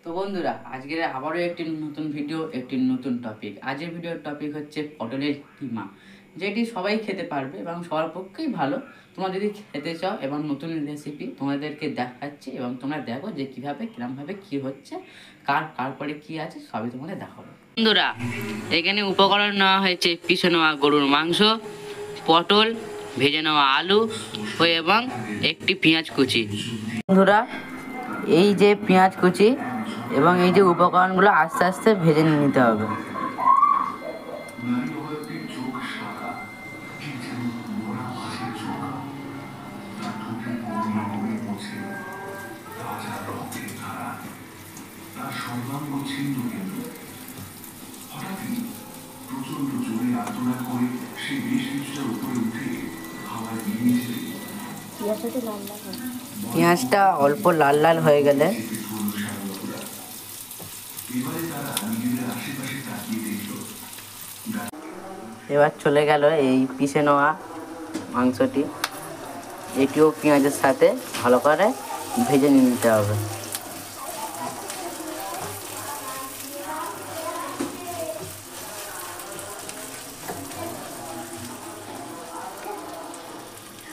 তো বন্ধুরা, আজকের আবারও একটি নতুন ভিডিও, একটি নতুন টপিক। আজকের ভিডিওর টপিক হচ্ছে পটলের কিমা, যেটি সবাই খেতে পারবে এবং সবার পক্ষেই ভালো। তোমরা যদি খেতে চাও এবং নতুন রেসিপি তোমাদেরকে দেখাচ্ছি এবং তোমরা দেখো যে কীভাবে কিরমভাবে কী হচ্ছে, কারপরে কী আছে সবই তোমাদের দেখাবো। বন্ধুরা, এখানে উপকরণ নেওয়া হয়েছে পিষে নেওয়া গরুর মাংস, পটল, ভেজে নেওয়া আলু এবং একটি পেঁয়াজ কুচি। বন্ধুরা, এই যে পেঁয়াজ কুচি এবং এই যে উপকরণগুলো আস্তে আস্তে ভেজে নিতে হবে। পেঁয়াজটা অল্প লাল লাল হয়ে গেলে এবার চলে গেল এই পিষে নেওয়া মাংসটি, এটিও পেঁয়াজের সাথে ভালো করে ভেজে নিতে হবে।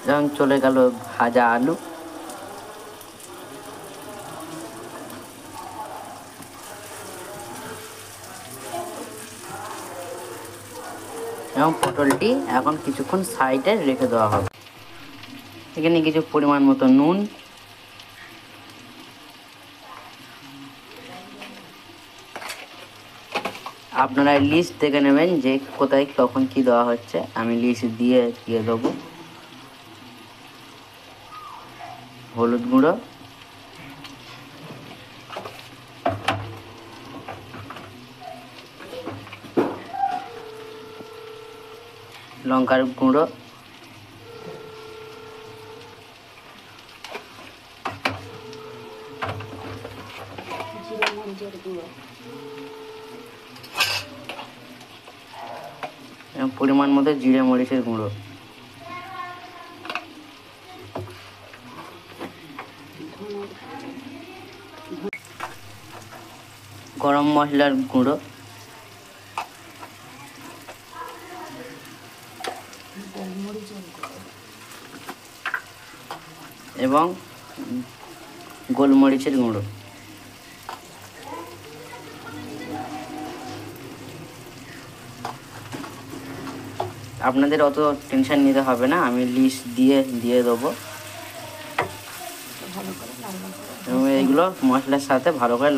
এবং চলে গেল ভাজা আলু, এবং পটলটি এখন কিছুক্ষণ সাইডে রেখে দেওয়া হবে। এখানে কিছু পরিমাণ মতো নুন, আপনারা লিস্ট দেখে নেবেন যে কোথায় কখন কি দেওয়া হচ্ছে। আমি লিস্ট দিয়ে দেবো। হলুদ গুঁড়ো, লঙ্কার গুঁড়ো, এবং পরিমাণ মতো জিরে মরিচের গুঁড়ো, গরম মশলার গুঁড়ো, এবং গোলমরিচের গুঁড়ো। আপনাদের অত টেনশন নিতে হবে না, আমি লিস্ট দিয়ে দেবো। এবং এইগুলো মশলার সাথে ভালো করে